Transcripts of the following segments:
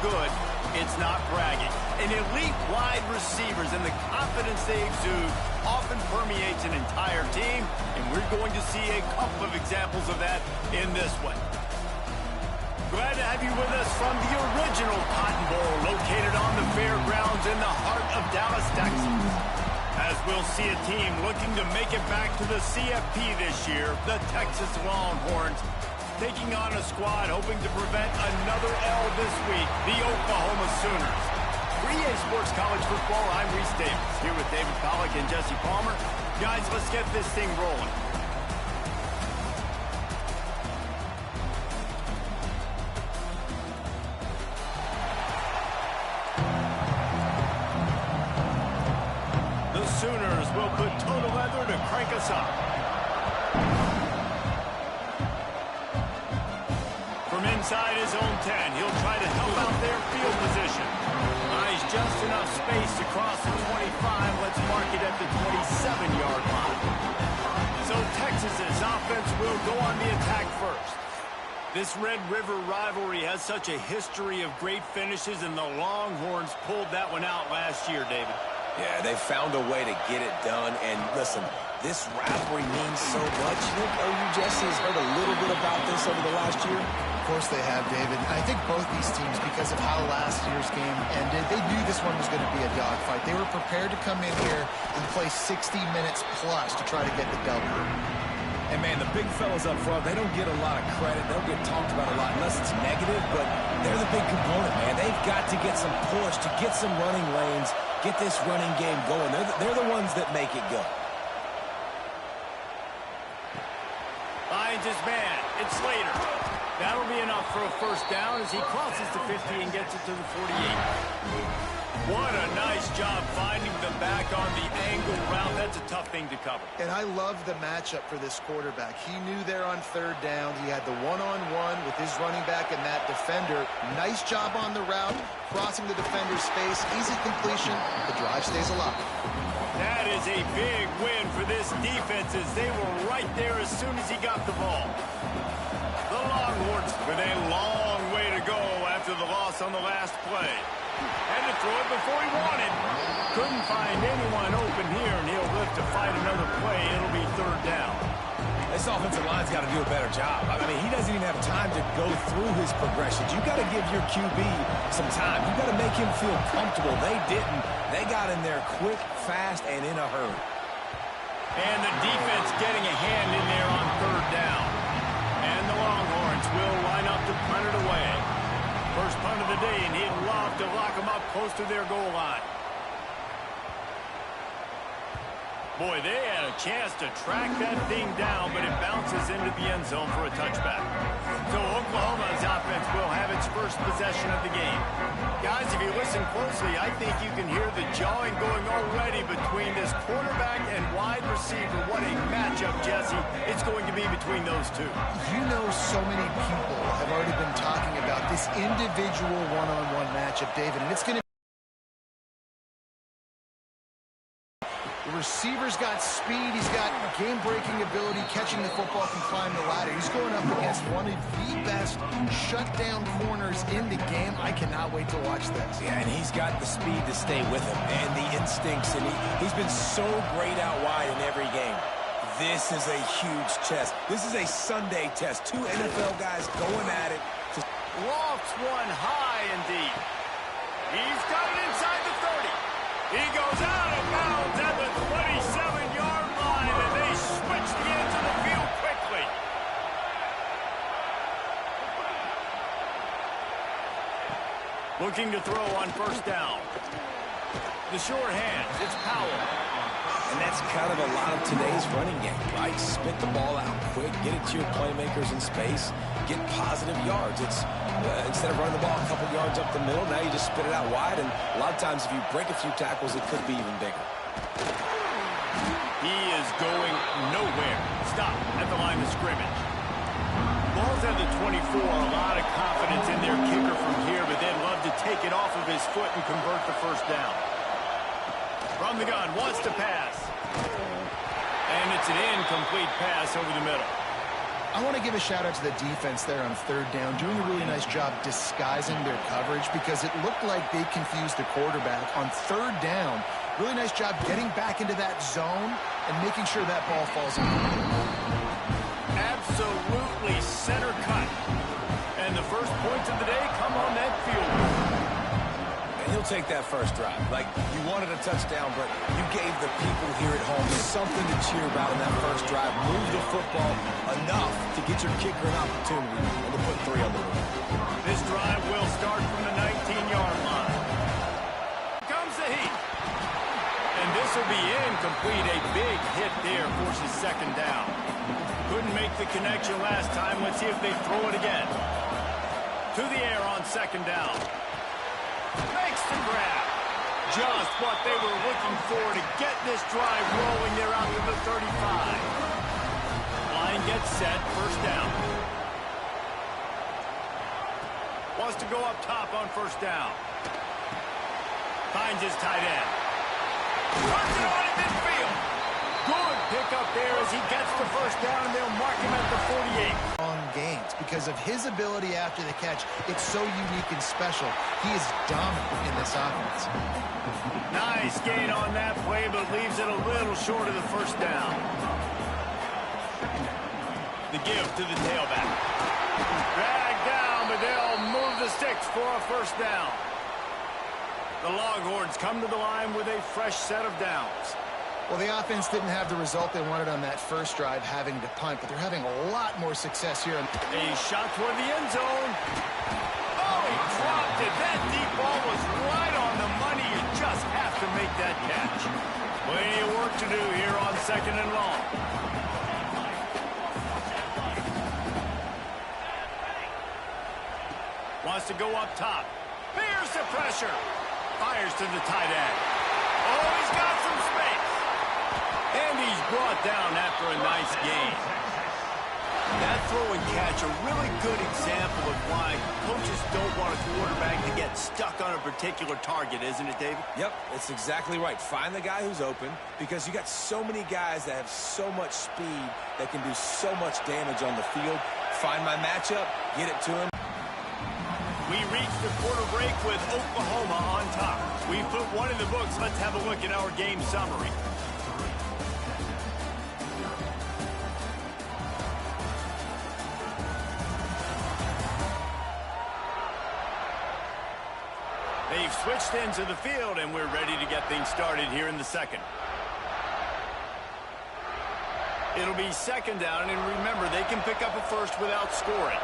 good, it's not bragging. And elite wide receivers and the confidence they exude often permeates an entire team, and we're going to see a couple of examples of that in this one. Glad to have you with us from the original Cotton Bowl, located on the fairgrounds in the heart of Dallas, Texas. As we'll see a team looking to make it back to the CFB this year, the Texas Longhorns, taking on a squad hoping to prevent another L this week, the Oklahoma Sooners. 3A Sports College Football, I'm Reese Davis, here with David Pollack and Jesse Palmer. Guys, let's get this thing rolling. Sooners will put total leather to crank us up. From inside his own 10, he'll try to help out their field position. Buys just enough space to cross the 25. Let's mark it at the 27-yard line. So Texas's offense will go on the attack first. This Red River rivalry has such a history of great finishes, and the Longhorns pulled that one out last year, David. Yeah, they found a way to get it done. And listen, this rivalry means so much. You know, OU Jesse has heard a little bit about this over the last year. Of course they have, David. I think both these teams, because of how last year's game ended, they knew this one was going to be a dogfight. They were prepared to come in here and play 60 minutes plus to try to get the W. And, man, the big fellas up front, they don't get a lot of credit. They don't get talked about a lot unless it's negative, but they're the big component, man. They've got to get some push, to get some running lanes, get this running game going. They're the ones that make it go. Finds his man. It's Slater. That'll be enough for a first down as he crosses the 50 and gets it to the 48. What a nice job finding the back on the angle route. That's a tough thing to cover. And I love the matchup for this quarterback. He knew there on third down. He had the one-on-one with his running back and that defender. Nice job on the route, crossing the defender's space. Easy completion. The drive stays alive. That is a big win for this defense as they were right there as soon as he got the ball. The Longhorns with a long way to go after the loss on the last play. Had to throw it before he wanted. Couldn't find anyone open here, and he'll live to fight another play. It'll be third down. This offensive line's got to do a better job. I mean, he doesn't even have time to go through his progressions. You got to give your QB some time. You got to make him feel comfortable. They didn't. They got in there quick, fast, and in a hurry. And the defense getting a hand in there on third down. And the Longhorns will line up to punt it away. First punt of the day, and he'd love to lock them up close to their goal line. Boy, they had a chance to track that thing down, but it bounces into the end zone for a touchback. So Oklahoma's offense will have its first possession of the game. Guys, if you listen closely, I think you can hear the jawing going already between this quarterback and wide receiver. What a matchup, Jesse, it's going to be between those two. You know, so many people have already been talking about this individual one-on-one matchup, David, and it's going to The receiver's got speed. He's got game-breaking ability, catching the football, can climb the ladder. He's going up against one of the best shutdown corners in the game. I cannot wait to watch this. Yeah, and he's got the speed to stay with him and the instincts, and he's been so great out wide in every game. This is a huge test. This is a Sunday test. Two NFL guys going at it. Lofts one high and deep. He's got it inside the 30. He goes out of bounds at the 27-yard line, and they switch the end of the field quickly. Looking to throw on first down. The short hands, it's Powell. And that's kind of a lot of today's running game, right? Spit the ball out quick, get it to your playmakers in space, get positive yards. It's instead of running the ball a couple yards up the middle, now you just spit it out wide, and a lot of times if you break a few tackles, it could be even bigger. He is going nowhere. Stop at the line of scrimmage. Ball's at the 24, a lot of confidence in their kicker from here, but they'd love to take it off of his foot and convert the first down. From the gun, wants to pass. And it's an incomplete pass over the middle. I want to give a shout out to the defense there on third down, doing a really nice job disguising their coverage because it looked like they confused the quarterback on third down. Really nice job getting back into that zone and making sure that ball falls in. Absolutely center cut. And the first points of the day come on that field goal. And he'll take that first drive. Like, you wanted a touchdown, but you gave the people here at home something to cheer about in that first drive. Move the football enough to get your kicker an opportunity and to put 3 on the board. This drive will start from the 19-yard line. Here comes the heat. And this will be incomplete. A big hit there forces second down. Couldn't make the connection last time. Let's see if they throw it again. To the air on second down. Makes the grab. Just what they were looking for to get this drive rolling. They're out to the 35. Line gets set. First down. Wants to go up top on first down. Finds his tight end. Runs it on in midfield. Good pickup there as he gets the first down, and they'll mark him at the 48. Long gains because of his ability after the catch. It's so unique and special. He is dominant in this offense. Nice gain on that play, but leaves it a little short of the first down. The give to the tailback. Dragged down, but they'll move the sticks for a first down. The Longhorns come to the line with a fresh set of downs. Well, the offense didn't have the result they wanted on that first drive, having to punt, but they're having a lot more success here. A shot toward the end zone. Oh, he dropped it. That deep ball was right on the money. You just have to make that catch. Plenty of work to do here on second and long. Wants to go up top. Here's the pressure. Fires to the tight end. Oh, he's got some space. And he's brought down after a nice gain. That throw and catch, a really good example of why coaches don't want a quarterback to get stuck on a particular target, isn't it, David? Yep, it's exactly right. Find the guy who's open because you got so many guys that have so much speed that can do so much damage on the field. Find my matchup, get it to him. We reach the quarter break with Oklahoma on top. We put one in the books. Let's have a look at our game summary. They've switched into the field, and we're ready to get things started here in the second. It'll be second down, and remember, they can pick up a first without scoring.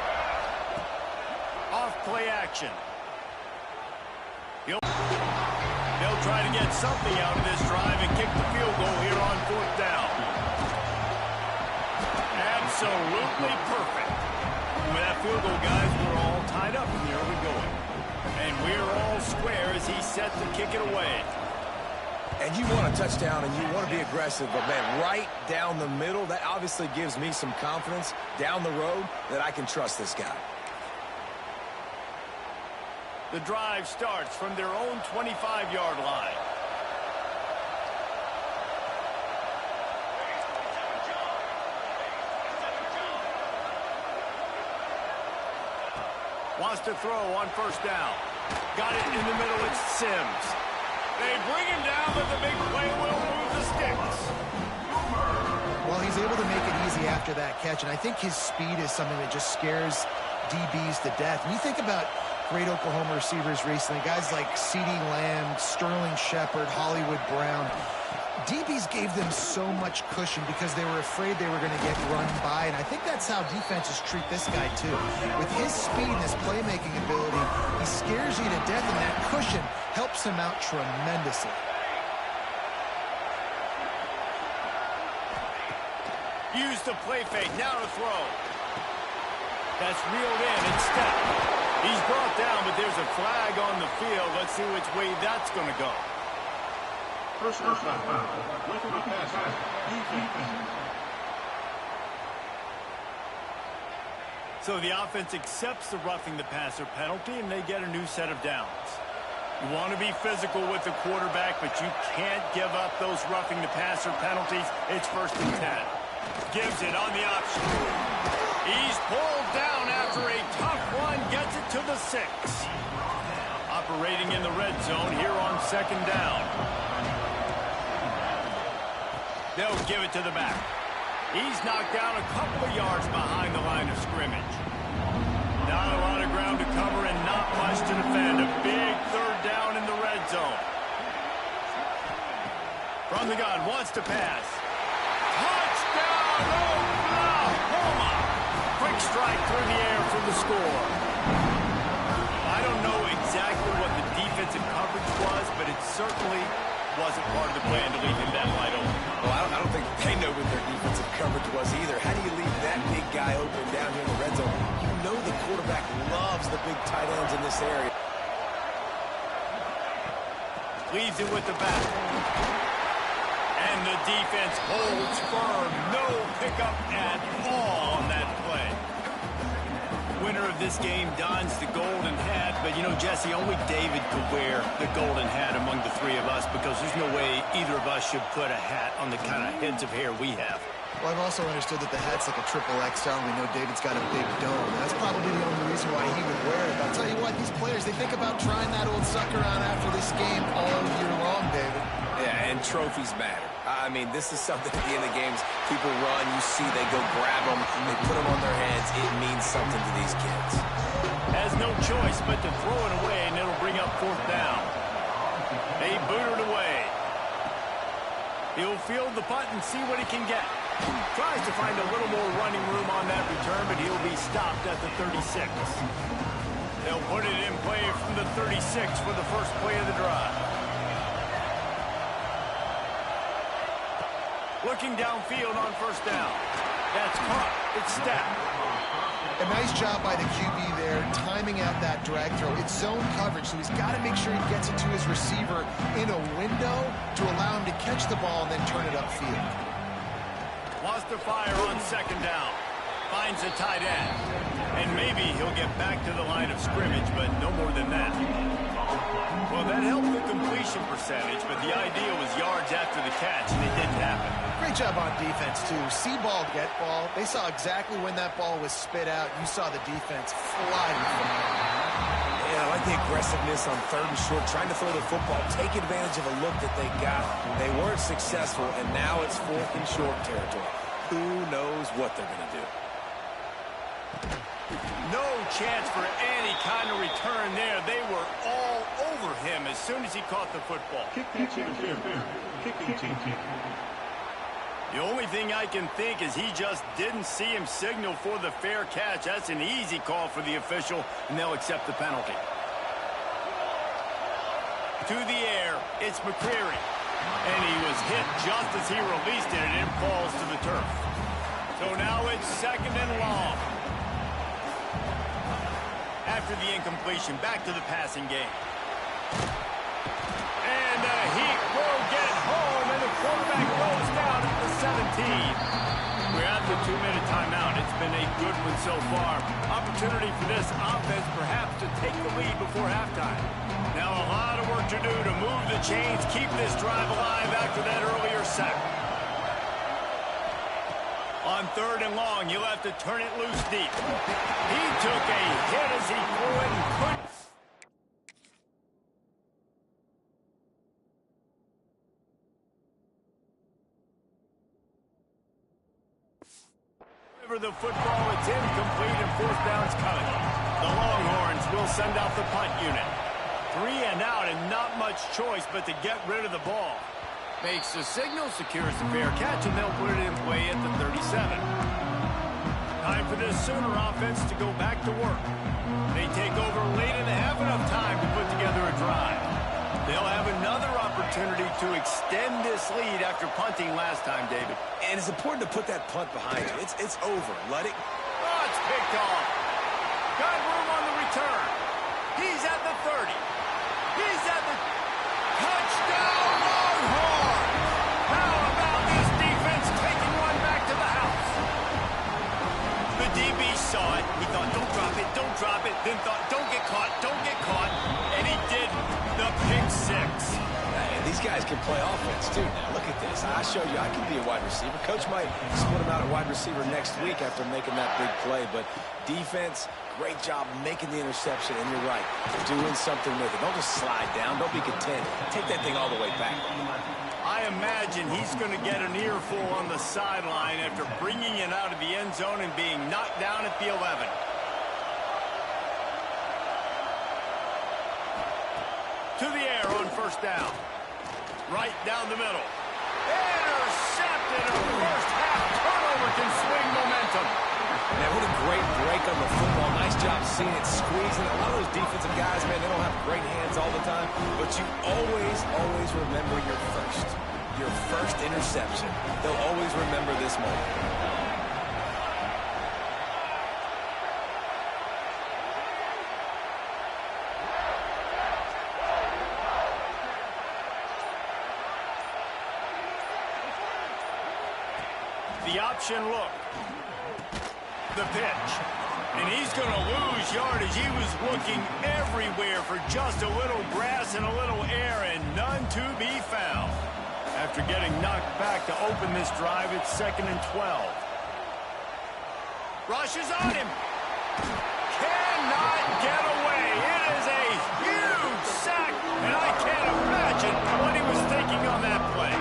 Off play action. They'll try to get something out of this drive and kick the field goal here on fourth down. Absolutely perfect. With that field goal, guys, we're all tied up in the early going. And we're all square as he's set to kick it away. And you want a touchdown and you want to be aggressive, but, man, right down the middle, that obviously gives me some confidence down the road that I can trust this guy. The drive starts from their own 25-yard line. Wants to throw on first down. Got it in the middle. It's Sims. They bring him down, but the big play will move the sticks. Well, he's able to make it easy after that catch, and I think his speed is something that just scares DBs to death. When you think about great Oklahoma receivers recently, guys like CeeDee Lamb, Sterling Shepard, Hollywood Brown, DBs gave them so much cushion because they were afraid they were going to get run by, and I think that's how defenses treat this guy too. With his speed and his playmaking ability, he scares you to death, and that cushion helps him out tremendously. Use the play fake, now to throw. That's reeled in instead. He's brought down, but there's a flag on the field. Let's see which way that's going to go. Personal foul. So the offense accepts the roughing the passer penalty, and they get a new set of downs. You want to be physical with the quarterback, but you can't give up those roughing the passer penalties. It's 1st and 10. Gives it on the option. He's pulled down after a tough run, gets it to the 6. Operating in the red zone here on 2nd down. They'll give it to the back. He's knocked down a couple of yards behind the line of scrimmage. Not a lot of ground to cover and not much to defend. A big 3rd down in the red zone. From the gun, wants to pass. Touchdown, Oklahoma! Quick strike through the air for the score. I don't know exactly what the defensive coverage was, but it certainly wasn't part of the plan to leave him that wide open. Well, I don't think they know what their defensive coverage was either. How do you leave that big guy open down here in the red zone? You know the quarterback loves the big tight ends in this area. Leaves it with the back. And the defense holds firm. No pickup at all on that play. Winner of this game dons the golden hat, but you know, Jesse, only David could wear the golden hat among the 3 of us because there's no way either of us should put a hat on the kind of heads of hair we have. Well, I've also understood that the hat's like a triple XL, and we know David's got a big dome. That's probably the only reason why he would wear it. But I'll tell you what, these players, they think about trying that old sucker on after this game all year long, David. Yeah, and trophies matter. I mean, this is something at the end of the games. People run, you see, they go grab them, they put them on their heads. It means something to these kids. Has no choice but to throw it away, and it'll bring up 4th down. They boot it away. He'll field the punt and see what he can get. Tries to find a little more running room on that return, but he'll be stopped at the 36. They'll put it in play from the 36 for the first play of the drive. Looking downfield on 1st down. That's caught. It's stacked. A nice job by the QB there, timing out that drag throw. It's zone coverage, so he's got to make sure he gets it to his receiver in a window to allow him to catch the ball and then turn it upfield. Wants to fire on 2nd down. Finds a tight end. And maybe he'll get back to the line of scrimmage, but no more than that. Well, that helped the completion percentage, but the idea was yards after the catch, and it didn't happen. Great job on defense, too. See ball, get ball. They saw exactly when that ball was spit out. You saw the defense flying. Yeah, I like the aggressiveness on 3rd and short, trying to throw the football, take advantage of a look that they got. They weren't successful, and now it's 4th and short territory. Who knows what they're going to do? No chance for any kind of return there. They were all over him as soon as he caught the football. Kicking team. The only thing I can think is he just didn't see him signal for the fair catch. That's an easy call for the official, and they'll accept the penalty. To the air, it's McCreary. And he was hit just as he released it, and it falls to the turf. So now it's 2nd and long. After the incompletion, back to the passing game. And he will get home, and the quarterback goes down at the 17. We're at the 2-minute timeout. It's been a good one so far. Opportunity for this offense perhaps to take the lead before halftime. Now a lot of work to do to move the chains, keep this drive alive after that earlier sack. On 3rd and long, you'll have to turn it loose deep. He took a hit as he threw it and couldn't. The football, it's incomplete, and 4th down's coming. The Longhorns will send out the punt unit. 3 and out, and not much choice but to get rid of the ball. Makes the signal, secures the fair catch, and they'll put it in play at the 37. Time for this Sooner offense to go back to work. They take over late and have enough time to put together a drive. They'll have another opportunity to extend this lead after punting last time, David. And it's important to put that punt behind you. It's over. Let it... Oh, it's picked off. Got room on the return. He's at the 30. He's at the... Touchdown, Longhorn! How about this defense taking one back to the house? The DB saw it. He thought, don't drop it. Then thought, don't get caught. And he did the pick six. these guys can play offense, too. Now, look at this. I showed you I can be a wide receiver. Coach might split him out at wide receiver next week after making that big play. But defense, great job making the interception. And you're right, doing something with it. Don't just slide down. Don't be content. Take that thing all the way back. I imagine he's going to get an earful on the sideline after bringing it out of the end zone and being knocked down at the 11. To the air on first down. Right down the middle. Intercepted. A first half turnover can swing momentum. Man, what a great break on the football. Nice job seeing it squeezing. A lot of those defensive guys, man, they don't have great hands all the time, but you always remember your first interception. They'll always remember this moment. The option look. The pitch. And he's going to lose yardage. He was looking everywhere for just a little grass and a little air, and none to be found. After getting knocked back to open this drive, it's 2nd and 12. Rushes on him. Cannot get away. It is a huge sack, and I can't imagine what he was thinking on that play.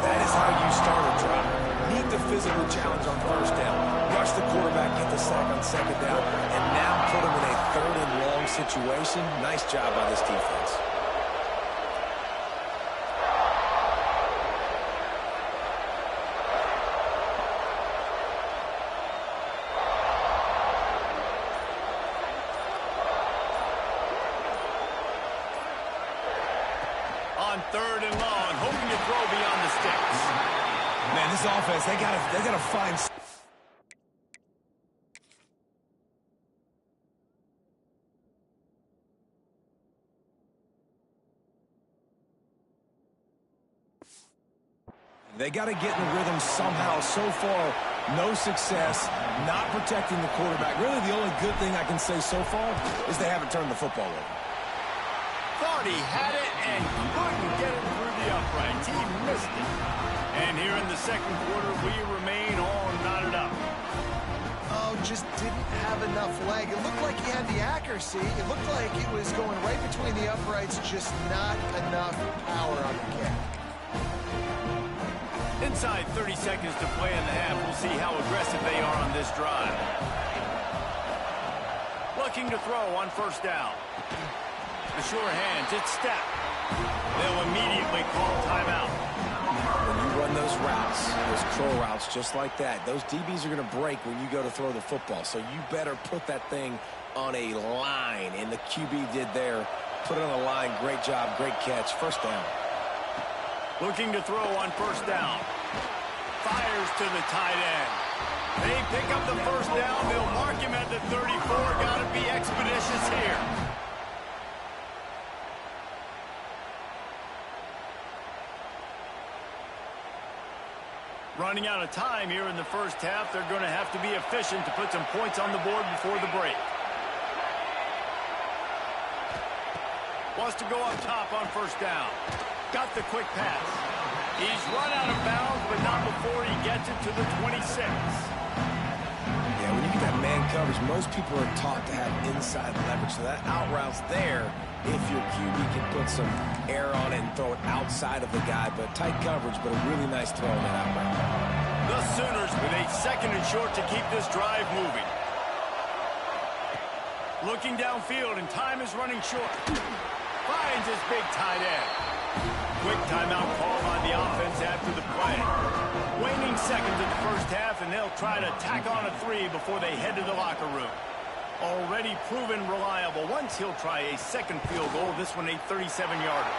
That is how you start a drive. Meet the physical challenge on first down. Rush the quarterback, get the sack on second down, and now put him in a 3rd and long situation. Nice job by this defense. On 3rd and long, hoping to throw beyond the sticks. Man, this offense, they gotta find. They got to get in the rhythm somehow. So far, no success, not protecting the quarterback. Really, the only good thing I can say so far is they haven't turned the football over. Thought he had it and couldn't get it through the uprights. He missed it. And here in the 2nd quarter, we remain all knotted up. Oh, just didn't have enough leg. It looked like he had the accuracy. It looked like it was going right between the uprights, just not enough power on the kick. Inside 30 seconds to play in the half. We'll see how aggressive they are on this drive. Looking to throw on first down. The sure hands, it's step. They'll immediately call timeout. When you run those routes, those curl routes just like that, those DBs are going to break when you go to throw the football. So you better put that thing on a line. And the QB did there. Put it on a line. Great job. Great catch. First down. Looking to throw on first down. Fires to the tight end. They pick up the first down. They'll mark him at the 34. Got to be expeditious here. Running out of time here in the first half. They're going to have to be efficient to put some points on the board before the break. Wants to go up top on first down. Got the quick pass. He's run out of bounds, but not before he gets it to the 26. Yeah, when you get that man coverage, most people are taught to have inside leverage. So that out route's there if your QB can put some air on it and throw it outside of the guy. But tight coverage, but a really nice throw on that out route. The Sooners with a 2nd and short to keep this drive moving. Looking downfield, and time is running short. Finds his big tight end. Quick timeout call on the offense after the play. Waning seconds in the first half, and they'll try to tack on a 3 before they head to the locker room. Already proven reliable. Once he'll try a 2nd field goal, this one a 37-yarder.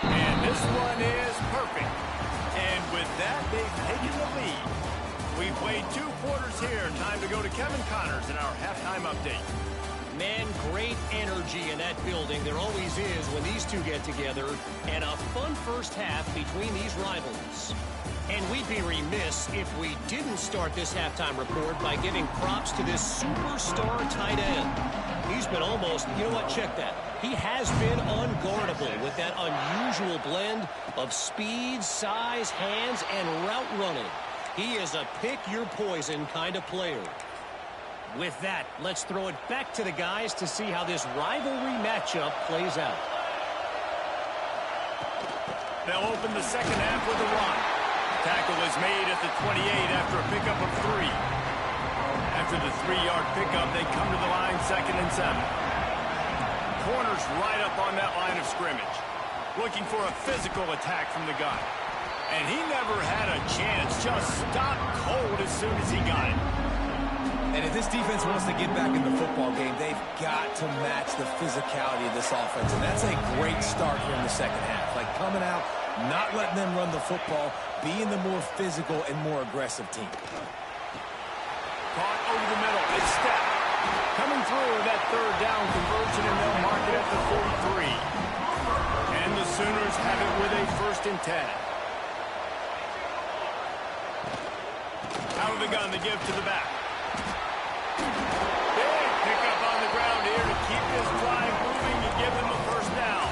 And this one is perfect. And with that, they've taken the lead. We've played 2 quarters here. Time to go to Kevin Connors in our halftime update. Man, great energy in that building. There always is when these two get together. And a fun first half between these rivals. And we'd be remiss if we didn't start this halftime report by giving props to this superstar tight end. He's been almost, you know what, check that. He has been unguardable with that unusual blend of speed, size, hands, and route running. He is a pick-your-poison kind of player. With that, let's throw it back to the guys to see how this rivalry matchup plays out. They'll open the second half with a run. Tackle is made at the 28 after a pickup of 3. After the 3-yard pickup, they come to the line 2nd and 7. Corner's right up on that line of scrimmage, looking for a physical attack from the gun. And he never had a chance, just stopped cold as soon as he got it. And if this defense wants to get back in the football game, they've got to match the physicality of this offense. And that's a great start here in the second half. Like coming out, not letting them run the football, being the more physical and more aggressive team. Caught over the middle. It's Step. Coming through with that 3rd down conversion, and they'll mark it at the 43. And the Sooners have it with a 1st and 10. Out of the gun, they give to the back. Big pickup on the ground here to keep this drive moving and give them a 1st down.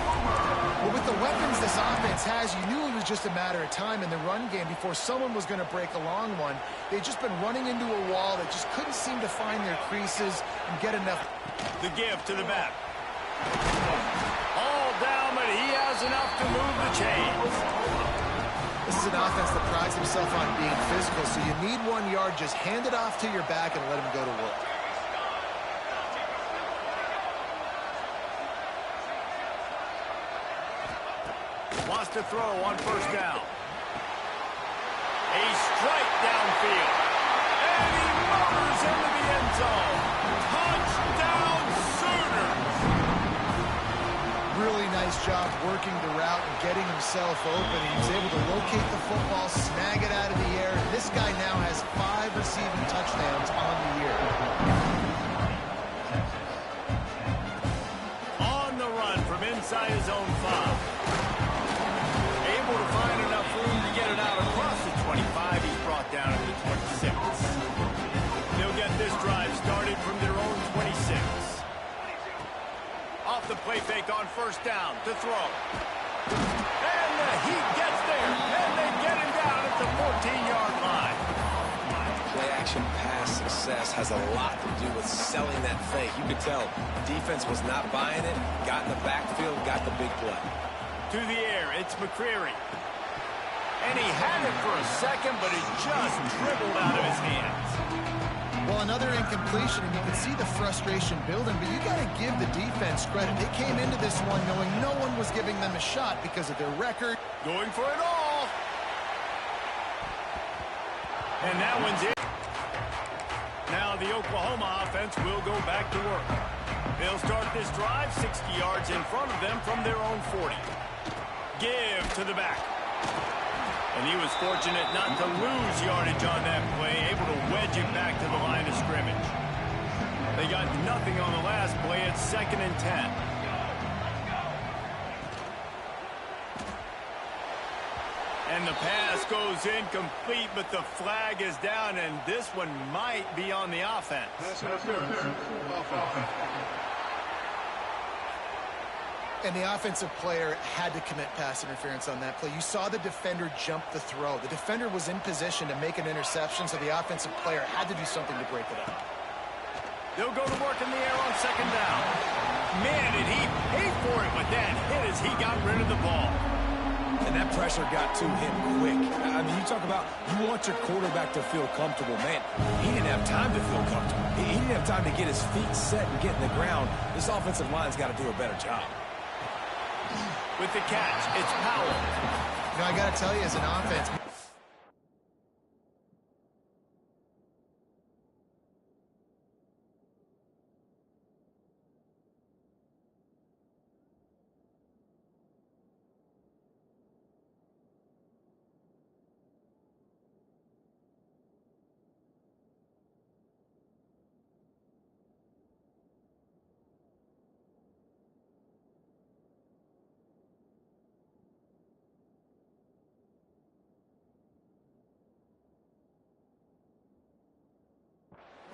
Well, with the weapons this offense has, you knew it was just a matter of time in the run game before someone was going to break a long one. They'd just been running into a wall that just couldn't seem to find their creases and get enough. The give to the back. All down, but he has enough to move the chains. This is an offense that prides himself on being physical, so you need 1 yard, just hand it off to your back and let him go to work. Wants to throw on 1st down. A strike downfield. And he motors into the end zone. Touchdown, Sooners! Really nice job working the route and getting himself open. He was able to locate the football, snag it out of the air. This guy now has 5 receiving touchdowns on the year. On the run from inside his own 5. Able to find enough room to get it out across the 25. He's brought down at the 26. They'll get this drive started from their own 26. Off the play fake on 1st down to throw. And the heat gets there. And they get him down at the 14-yard line. Play-action pass success has a lot to do with selling that fake. You could tell defense was not buying it, got in the backfield, got the big play. To the air, it's McCreary. And he had it for a second, but it just dribbled out of his hands. Well, another incompletion, and you can see the frustration building, but you got to give the defense credit. They came into this one knowing no one was giving them a shot because of their record. Going for it all. And that one's it. Now the Oklahoma offense will go back to work. They'll start this drive 60 yards in front of them from their own 40. Give to the back. And he was fortunate not to lose yardage on that play, able to wedge it back to the line of scrimmage. They got nothing on the last play. It's 2nd and 10. And the pass goes incomplete, but the flag is down, and this one might be on the offense. And the offensive player had to commit pass interference on that play. You saw the defender jump the throw. The defender was in position to make an interception, so the offensive player had to do something to break it up. They'll go to work in the air on 2nd down. Man, did he pay for it with that hit as he got rid of the ball. And that pressure got to him quick. I mean, you talk about you want your quarterback to feel comfortable. Man, he didn't have time to feel comfortable. He didn't have time to get his feet set and get in the ground. This offensive line's got to do a better job. With the catch, it's Powell. You know, I got to tell you, as an offense,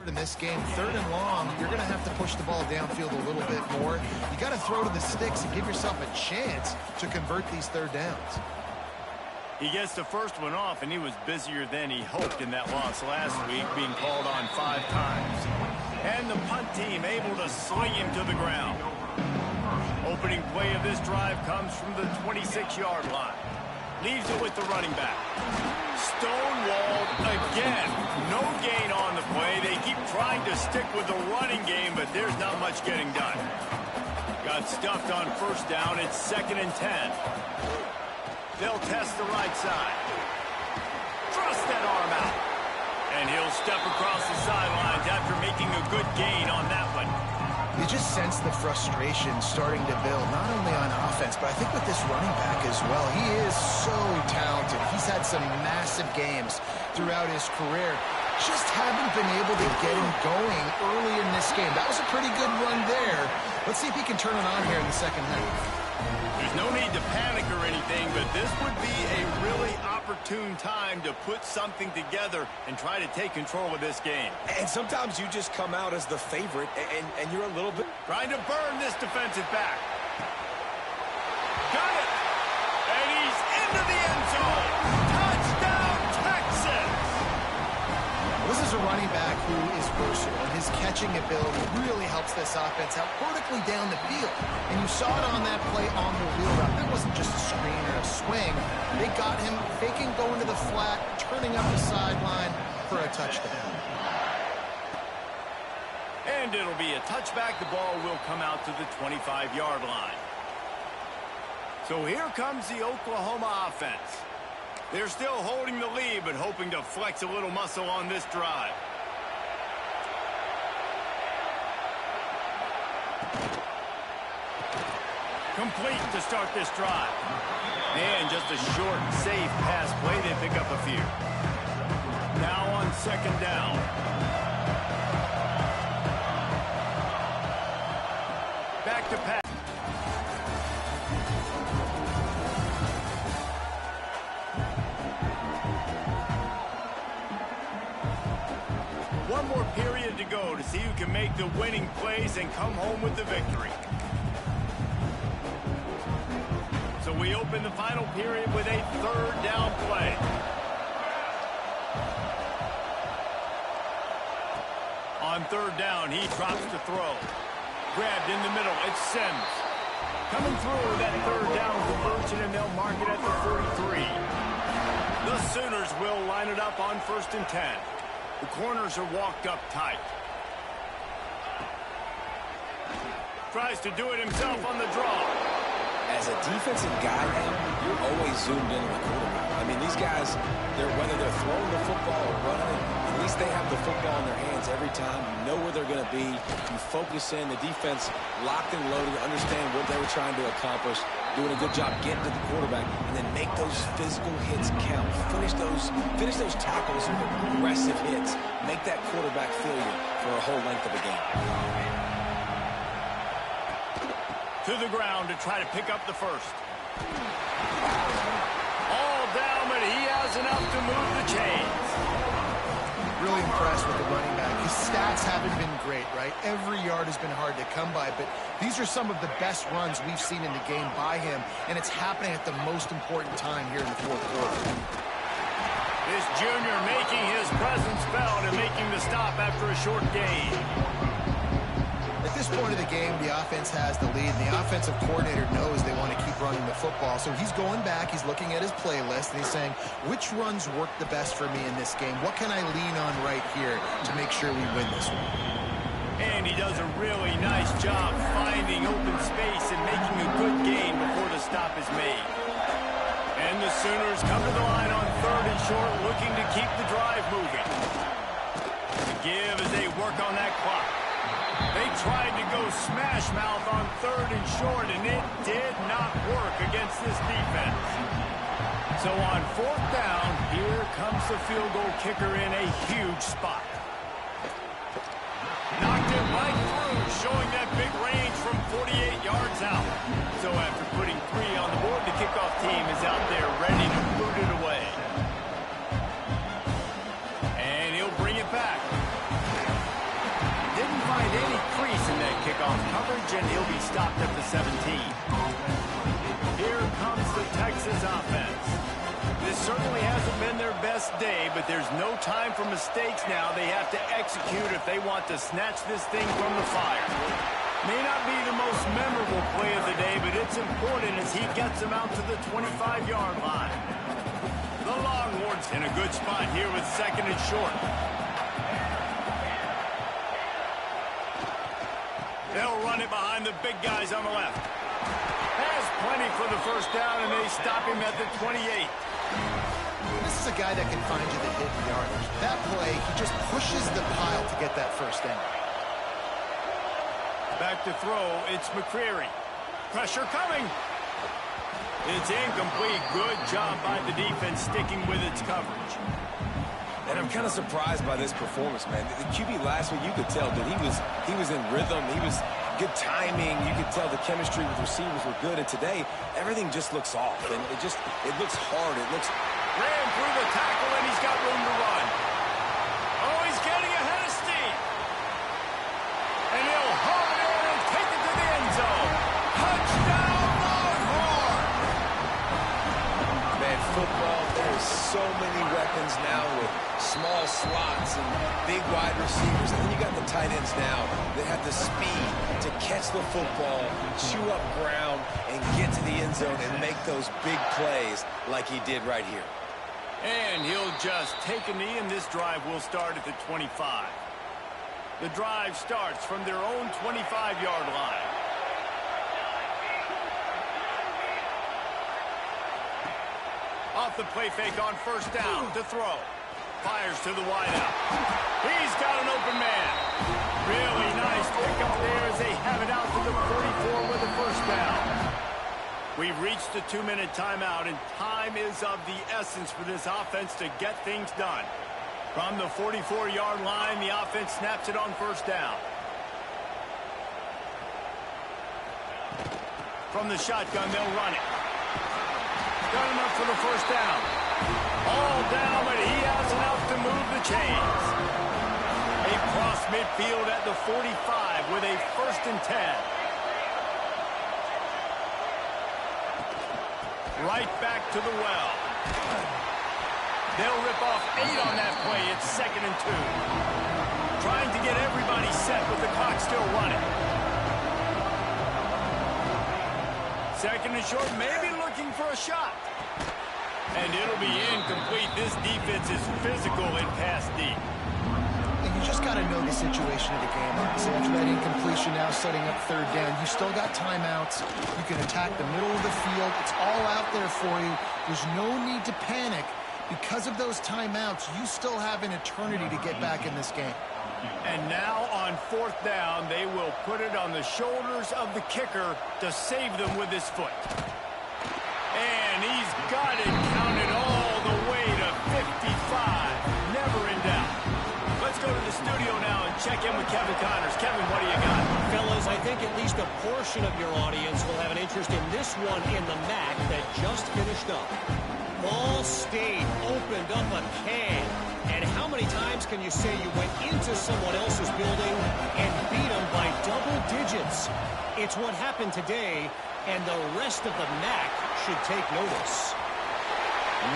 In this game, 3rd and long, you're going to have to push the ball downfield a little bit more. You got to throw to the sticks and give yourself a chance to convert these 3rd downs. He gets the first one off, and he was busier than he hoped in that loss last week, being called on 5 times. And the punt team able to swing him to the ground. Opening play of this drive comes from the 26-yard line. Leaves it with the running back. Stonewalled again. No gain on the play. They keep trying to stick with the running game, but there's not much getting done. Got stuffed on 1st down. It's 2nd and 10. They'll test the right side. Thrust that arm out. And he'll step across the sidelines after making a good gain on that one. You just sense the frustration starting to build, not only on offense, but I think with this running back as well. He is so talented. He's had some massive games throughout his career. Just haven't been able to get him going early in this game. That was a pretty good run there. Let's see if he can turn it on here in the 2nd half. There's no need to panic or anything, but this would be a really opportune time to put something together and try to take control of this game. And sometimes you just come out as the favorite, and you're a little bit... Trying to burn this defensive back. Got it! And he's into the end zone! Touchdown, Texans! This is a running back who is versatile, and his catching ability really helps this offense out vertically down the field. And you saw it on that play on the wheel route. That wasn't just a screen or a swing. They got him faking going to the flat, turning up the sideline for a touchdown. And it'll be a touchback. The ball will come out to the 25-yard line. So here comes the Oklahoma offense. They're still holding the lead, but hoping to flex a little muscle on this drive. Complete to start this drive. And just a short, safe pass play. They pick up a few. Now on 2nd down. Back to pass. One more period to go to see who can make the winning plays and come home with the victory. So we open the final period with a 3rd down play. On 3rd down, he drops to throw. Grabbed in the middle, it's Sims. Coming through that 3rd down conversion, and they'll mark it at the 43. The Sooners will line it up on 1st and 10. The corners are walked up tight. Tries to do it himself on the draw. As a defensive guy now, you're always zoomed in on the quarterback. I mean, these guys, whether they're throwing the football or running it, at least they have the football in their hands every time. You know where they're going to be. You focus in. The defense locked and loaded, understand what they were trying to accomplish, doing a good job getting to the quarterback, and then make those physical hits count. Finish those tackles with aggressive hits. Make that quarterback feel you for a whole length of a game. To the ground to try to pick up the first. All down, but he has enough to move the chains. Really impressed with the running back. His stats haven't been great, right? Every yard has been hard to come by, but these are some of the best runs we've seen in the game by him, and it's happening at the most important time here in the 4th quarter. This junior making his presence felt and making the stop after a short gain. At this point of the game, the offense has the lead, and the offensive coordinator knows they want to keep running the football. So he's going back, he's looking at his playlist, and he's saying, which runs work the best for me in this game? What can I lean on right here to make sure we win this one? And he does a really nice job finding open space and making a good gain before the stop is made. And the Sooners come to the line on 3rd and short, looking to keep the drive moving. To give as they work on that clock. They tried to go smash mouth on 3rd and short, and it did not work against this defense. So on 4th down, here comes the field goal kicker in a huge spot. Knocked it right through, showing that big range from 48 yards out. So after putting 3 on the board, the kickoff team is out there ready to boot it away. And he'll bring it back. margin. He'll be stopped at the 17. Here comes the Texas offense. This certainly hasn't been their best day, but there's no time for mistakes now. They have to execute if they want to snatch this thing from the fire. May not be the most memorable play of the day, but it's important as he gets them out to the 25-yard line. The Longhorns in a good spot here with second and short. They'll run it behind the big guys on the left. Has plenty for the first down, and they stop him at the 28. This is a guy that can find you the hidden yardage. That play, he just pushes the pile to get that first down. Back to throw, it's McCreary. Pressure coming. It's incomplete. Good job by the defense sticking with its coverage. And I'm kind of surprised by this performance, man. The QB last week, you could tell that he was in rhythm. He was good timing. You could tell the chemistry with receivers were good. And today, everything just looks off. And it looks hard. It looks... Ran through the tackle, and he's got room to run. Oh, he's getting ahead of steam. And he'll haul it in and take it to the end zone. Touchdown, Longhorn! Man, football, there's so many weapons now with small slots and big wide receivers. And then you got the tight ends now that have the speed to catch the football, chew up ground, and get to the end zone and make those big plays like he did right here. And he'll just take a knee, and this drive will start at the 25. The drive starts from their own 25-yard line. Off the play fake on first down to throw. Fires to the wideout. He's got an open man. Really nice pickup there as they have it out to the 44 with the first down. We've reached the 2-minute timeout, and time is of the essence for this offense to get things done. From the 44-yard line, the offense snaps it on first down. From the shotgun, they'll run it. Got enough for the first down. All down, but he has enough to move the chains. Across midfield at the 45 with a 1st and 10. Right back to the well. They'll rip off 8 on that play. It's 2nd and 2. Trying to get everybody set with the clock still running. 2nd and short, maybe looking for a shot. And it'll be incomplete. This defense is physical and pass deep. And you just got to know the situation of the game. So after that incompletion now setting up 3rd down, you still got timeouts. You can attack the middle of the field. It's all out there for you. There's no need to panic. Because of those timeouts, you still have an eternity to get back in this game. And now on 4th down, they will put it on the shoulders of the kicker to save them with his foot. And he's got it counted all the way to 55. Never in doubt. Let's go to the studio now and check in with Kevin Connors. Kevin, what do you got? Fellas, I think at least a portion of your audience will have an interest in this one in the MAC that just finished up. Ball State opened up a can. And how many times can you say you went into someone else's building and beat them by double digits? It's what happened today, and the rest of the MAC should take notice.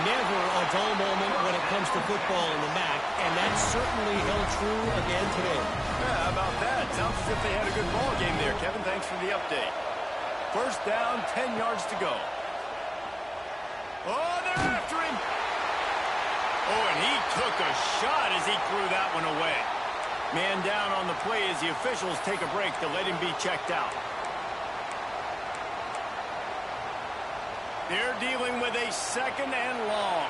Never a dull moment when it comes to football in the MAC, and that certainly held true again today. Yeah, how about that? Sounds as if they had a good ball game there, Kevin. Thanks for the update. 1st down, 10 yards to go. Oh, they're after him. Oh, and he took a shot as he threw that one away. Man down on the play as the officials take a break to let him be checked out. They're dealing with a 2nd and long.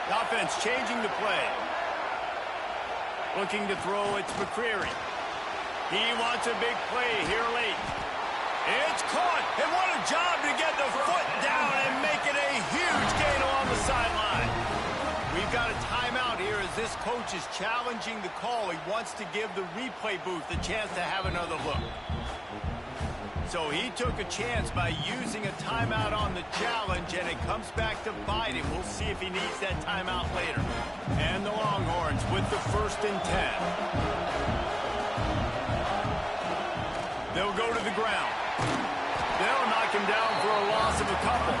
The offense changing the play. Looking to throw, it's McCreary. He wants a big play here late. It's caught, and what a job to get the foot down and make it a huge gain along the sideline. We've got a timeout here as this coach is challenging the call. He wants to give the replay booth the chance to have another look. So he took a chance by using a timeout on the challenge, and it comes back to bite him. We'll see if he needs that timeout later. And the Longhorns with the 1st and 10. They'll go to the ground. They'll knock him down for a loss of a couple.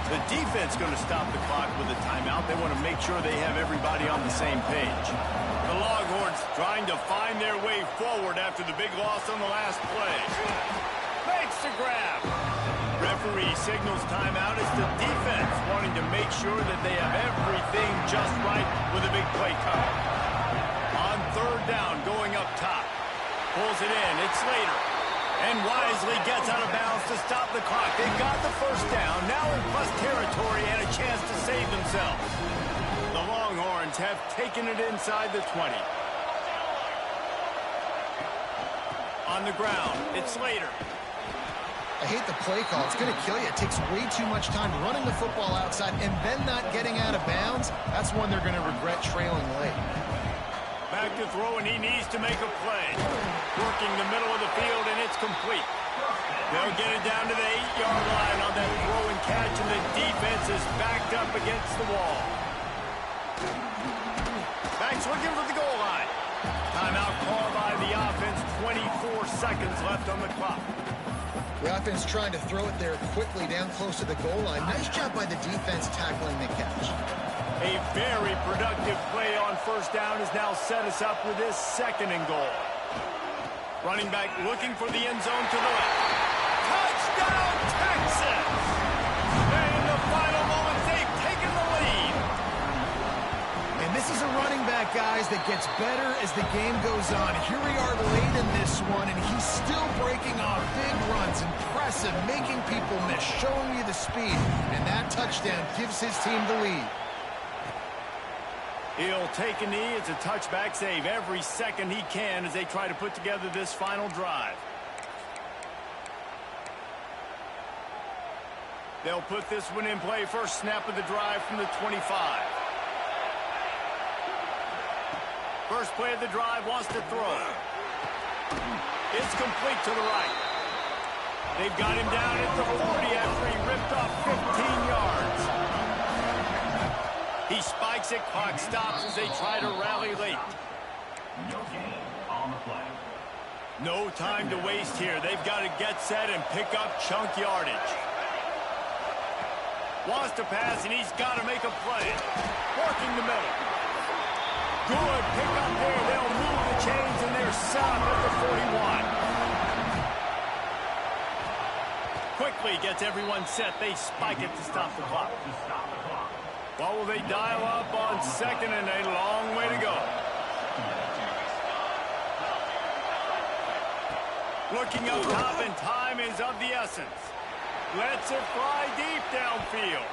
The defense going to stop the clock with a timeout. They want to make sure they have everybody on the same page. The Longhorns trying to find their way forward after the big loss on the last play. Makes the grab. Referee signals timeout. It's the defense wanting to make sure that they have everything just right with a big play coming. On 3rd down, going up top. Pulls it in. It's Slater. And wisely gets out of bounds to stop the clock. They've got the 1st down. Now in plus territory and a chance to save themselves. The Longhorns have taken it inside the 20. On the ground, it's Slater. I hate the play call. It's going to kill you. It takes way too much time running the football outside and then not getting out of bounds. That's one they're going to regret trailing late. Back to throw, and he needs to make a play. Working the middle of the field, and it's complete. They'll get it down to the 8-yard line on that throw and catch, and the defense is backed up against the wall. Back's looking for the goal line. Timeout called by the offense. 24 seconds left on the clock. The offense trying to throw it there quickly down close to the goal line. Nice job by the defense tackling the catch. A very productive play on 1st down has now set us up with this 2nd and goal. Running back looking for the end zone to the left. Touchdown, Texas! And in the final moments, they've taken the lead. And this is a running back, guys, that gets better as the game goes on. Here we are late in this one, and he's still breaking off big runs. Impressive, making people miss, showing you the speed. And that touchdown gives his team the lead. He'll take a knee. It's a touchback save every second he can as they try to put together this final drive. They'll put this one in play. First snap of the drive from the 25. First play of the drive, wants to throw. It's complete to the right. They've got him down at the 40 after he ripped off 15 yards. He spikes it, clock stops as they try to rally late. No gain on the play. No time to waste here. They've got to get set and pick up chunk yardage. Wants to pass, and he's got to make a play. Working the middle. Good pick up there. They'll move the chains, and they're set up at the 41. Quickly gets everyone set. They spike it to stop the clock. What will they dial up on 2nd and a long way to go? Looking up top, and time is of the essence. Lets it fly deep downfield.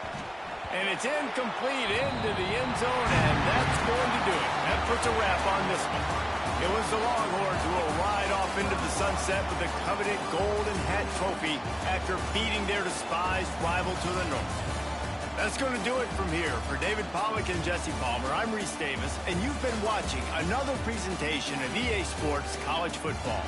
And it's incomplete into the end zone, and that's going to do it. That puts a wrap on this one. It was the Longhorns who will ride off into the sunset with the coveted Golden Hat Trophy after beating their despised rival to the north. That's going to do it from here. For David Pollack and Jesse Palmer, I'm Reese Davis, and you've been watching another presentation of EA Sports College Football.